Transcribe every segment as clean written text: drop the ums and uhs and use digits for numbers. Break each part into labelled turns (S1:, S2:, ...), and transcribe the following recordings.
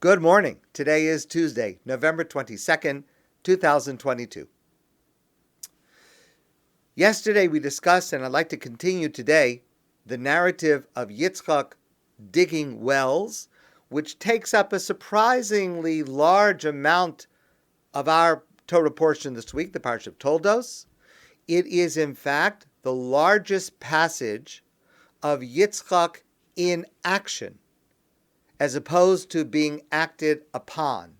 S1: Good morning. Today is Tuesday, November 22nd, 2022. Yesterday we discussed, and I'd like to continue today, the narrative of Yitzchak digging wells, which takes up a surprisingly large amount of our Torah portion this week, the Parsha of Toldot. It is, in fact, the largest passage of Yitzchak in action, as opposed to being acted upon.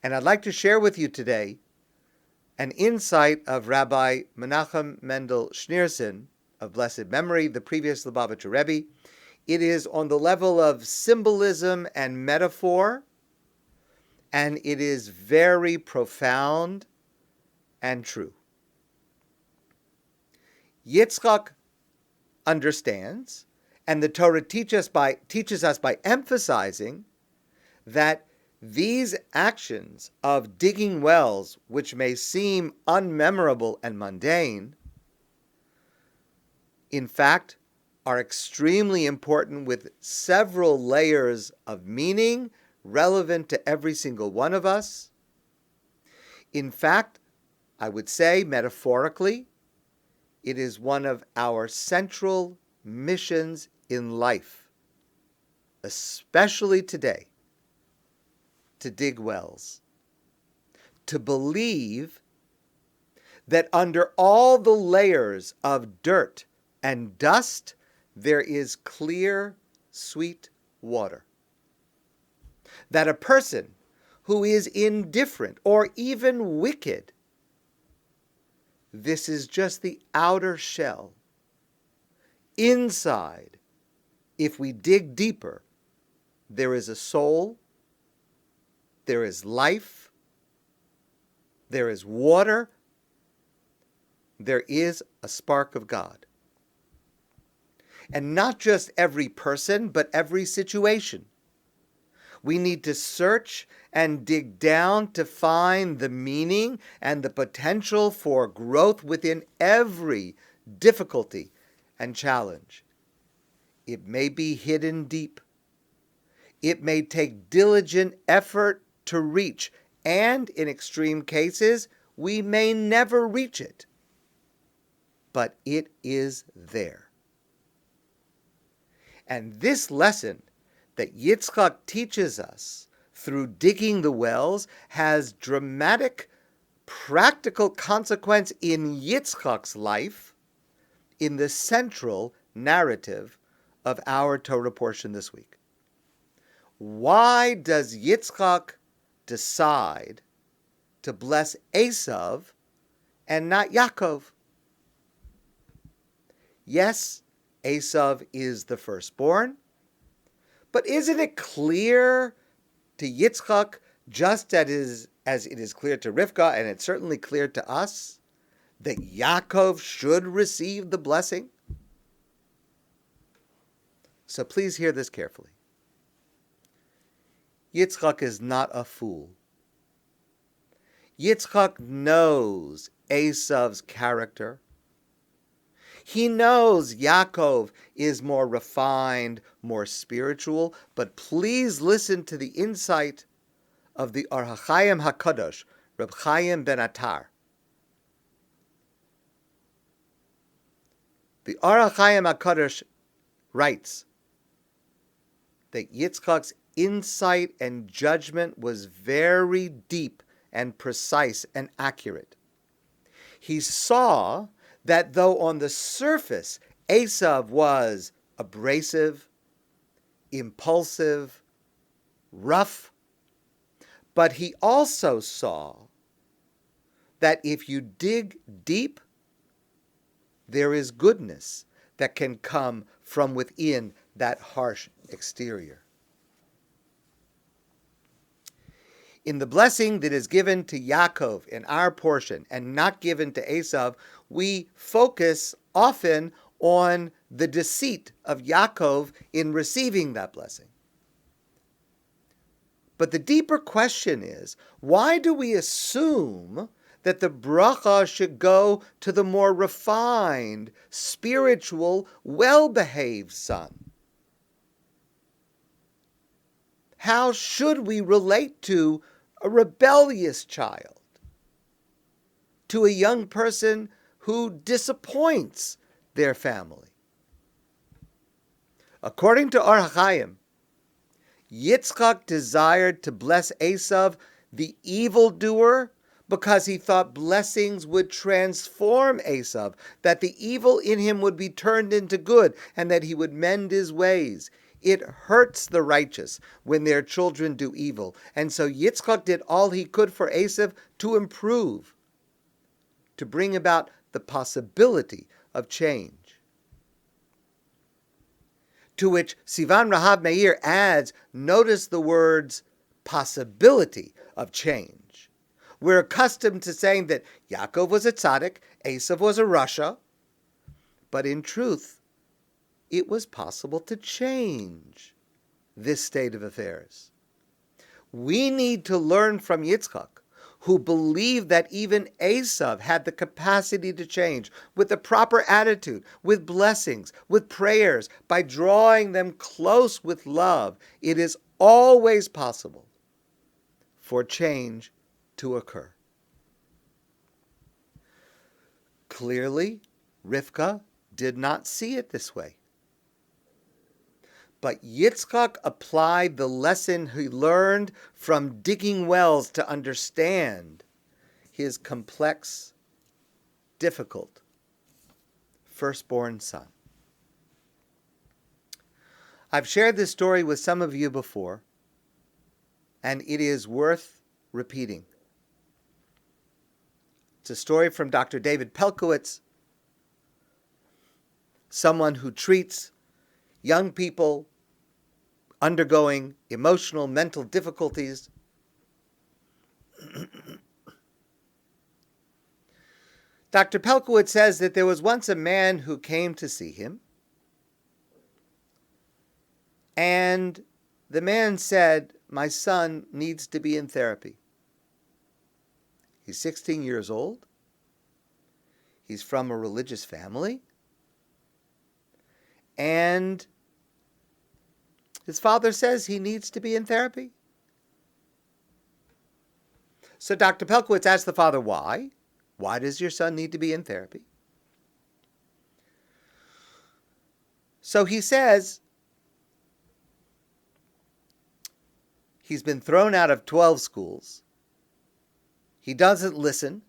S1: And I'd like to share with you today an insight of Rabbi Menachem Mendel Schneerson, of blessed memory, the previous Lubavitcher Rebbe. It is on the level of symbolism and metaphor, and it is very profound and true. Yitzchak understands, and the Torah teaches us by emphasizing that these actions of digging wells, which may seem unmemorable and mundane, in fact, are extremely important with several layers of meaning relevant to every single one of us. In fact, I would say metaphorically, it is one of our central missions in life, especially today, to dig wells, to believe that under all the layers of dirt and dust, there is clear, sweet water. That a person who is indifferent or even wicked, this is just the outer shell. Inside, if we dig deeper, there is a soul, there is life, there is water, there is a spark of God. And not just every person, but every situation. We need to search and dig down to find the meaning and the potential for growth within every difficulty and challenge. It may be hidden deep. It may take diligent effort to reach, and in extreme cases, we may never reach it. But it is there. And this lesson that Yitzchak teaches us through digging the wells has dramatic, practical consequence in Yitzchak's life, in the central narrative of our Torah portion this week. Why does Yitzchak decide to bless Esav and not Yaakov? Yes, Esav is the firstborn, but isn't it clear to Yitzchak, just as it is clear to Rivka, and it's certainly clear to us, that Yaakov should receive the blessing? So please hear this carefully. Yitzchak is not a fool. Yitzchak knows Esav's character. He knows Yaakov is more refined, more spiritual, but please listen to the insight of the Or HaChaim HaKadosh, Reb Chaim ben Attar. The Or HaChaim HaKadosh writes that Yitzchak's insight and judgment was very deep and precise and accurate. He saw that though on the surface Esav was abrasive, impulsive, rough, but he also saw that if you dig deep, there is goodness that can come from within that harsh exterior. In the blessing that is given to Yaakov in our portion and not given to Esav, we focus often on the deceit of Yaakov in receiving that blessing. But the deeper question is, why do we assume that the bracha should go to the more refined, spiritual, well-behaved son? How should we relate to a rebellious child, to a young person who disappoints their family? According to Or HaChaim, Yitzchak desired to bless Esav, the evildoer, because he thought blessings would transform Esav, that the evil in him would be turned into good, and that he would mend his ways. It hurts the righteous when their children do evil. And so Yitzchak did all he could for Esav to improve, to bring about the possibility of change. To which Sivan Rahav Meir adds, notice the words possibility of change. We're accustomed to saying that Yaakov was a tzaddik, Esav was a rasha, but in truth, it was possible to change this state of affairs. We need to learn from Yitzchak, who believed that even Esav had the capacity to change with the proper attitude, with blessings, with prayers, by drawing them close with love. It is always possible for change to occur. Clearly, Rivka did not see it this way. But Yitzchak applied the lesson he learned from digging wells to understand his complex, difficult firstborn son. I've shared this story with some of you before, and it is worth repeating. It's a story from Dr. David Pelcovitz, someone who treats young people undergoing emotional, mental difficulties. Dr. Pelcovitz says that there was once a man who came to see him, and the man said, "My son needs to be in therapy." He's 16 years old. He's from a religious family. And his father says he needs to be in therapy. So Dr. Pelcovitz asked the father, why? Why does your son need to be in therapy? So he says he's been thrown out of 12 schools. He doesn't listen.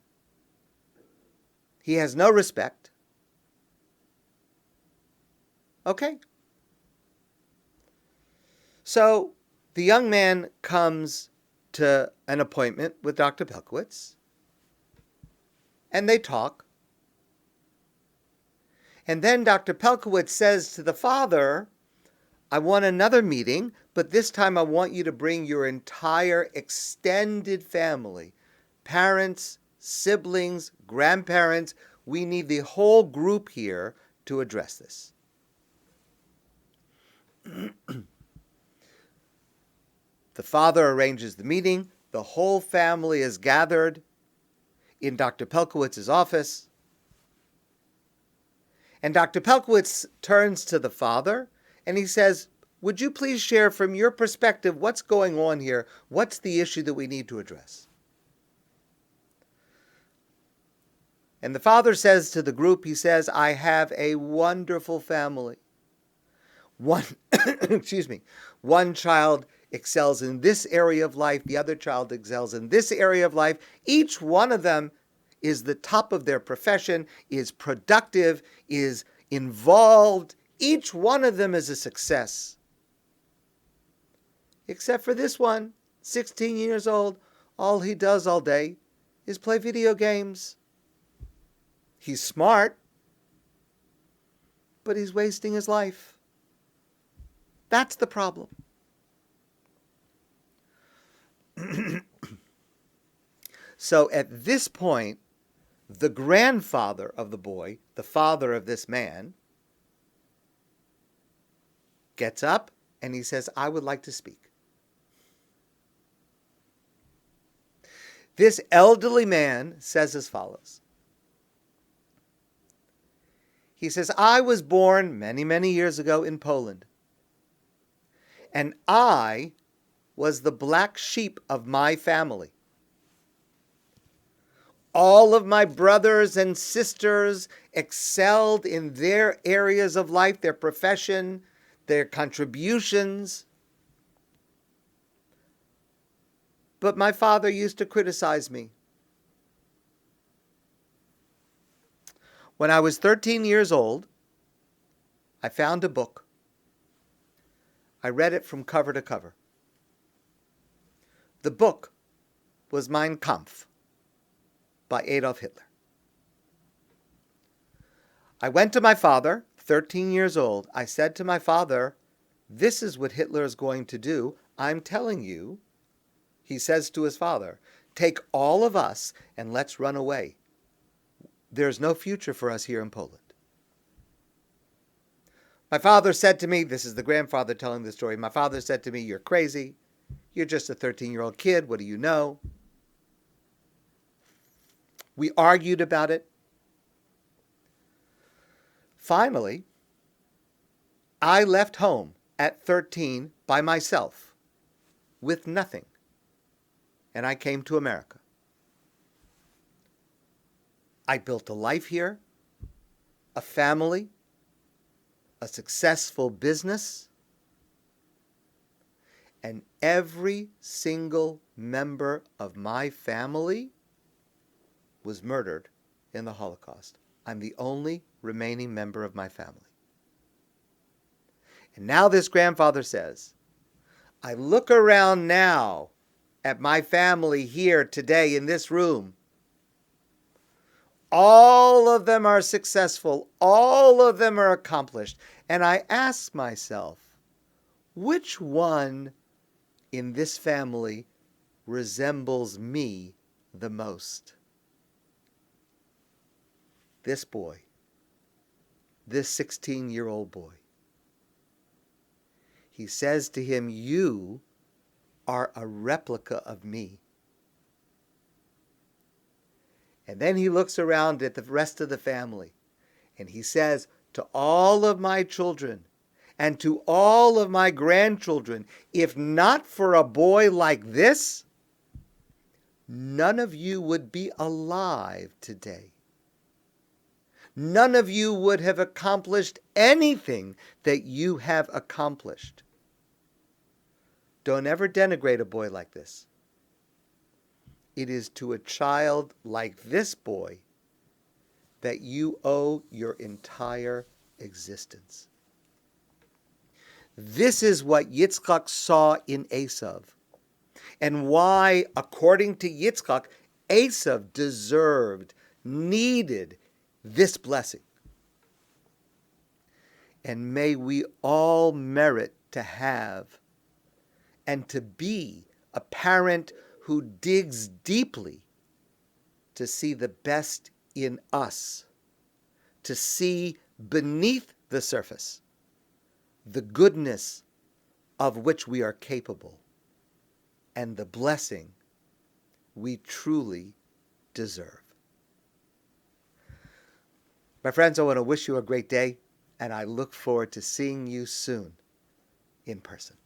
S1: He has no respect. Okay. So the young man comes to an appointment with Dr. Pelcovitz, and they talk. And then Dr. Pelcovitz says to the father, I want another meeting, but this time I want you to bring your entire extended family, parents, siblings, grandparents. We need the whole group here to address this. The father arranges the meeting. The whole family is gathered in Dr. Pelcovitz's office. And Dr. Pelcovitz turns to the father and he says, would you please share from your perspective what's going on here? What's the issue that we need to address? And the father says to the group, he says, I have a wonderful family. One child excels in this area of life, the other child excels in this area of life. Each one of them is the top of their profession, is productive, is involved. Each one of them is a success. Except for this one, 16 years old, all he does all day is play video games. He's smart, but he's wasting his life. That's the problem. So at this point, the grandfather of the boy, the father of this man, gets up and he says, I would like to speak. This elderly man says as follows. He says, I was born many, many years ago in Poland. And I was the black sheep of my family. All of my brothers and sisters excelled in their areas of life, their profession, their contributions. But my father used to criticize me. When I was 13 years old, I found a book. I read it from cover to cover. The book was Mein Kampf by Adolf Hitler. I went to my father, 13 years old. I said to my father, "This is what Hitler is going to do. I'm telling you," he says to his father, "take all of us and let's run away. There's no future for us here in Poland." My father said to me, this is the grandfather telling the story, my father said to me, "You're crazy. You're just a 13-year-old kid. What do you know?" We argued about it. Finally, I left home at 13 by myself with nothing, and I came to America. I built a life here, a family, a successful business, and every single member of my family was murdered in the Holocaust. I'm the only remaining member of my family. And now this grandfather says, I look around now at my family here today in this room. All of them are successful. All of them are accomplished. And I ask myself, which one in this family resembles me the most? This boy, this 16-year-old boy. He says to him, "You are a replica of me." And then he looks around at the rest of the family and he says to all of my children and to all of my grandchildren, if not for a boy like this, none of you would be alive today. None of you would have accomplished anything that you have accomplished. Don't ever denigrate a boy like this. It is to a child like this boy that you owe your entire existence. This is what Yitzchak saw in Esav, and why, according to Yitzchak, Esav deserved, needed this blessing. And may we all merit to have and to be a parent who digs deeply to see the best in us, to see beneath the surface the goodness of which we are capable and the blessing we truly deserve. My friends, I want to wish you a great day, and I look forward to seeing you soon in person.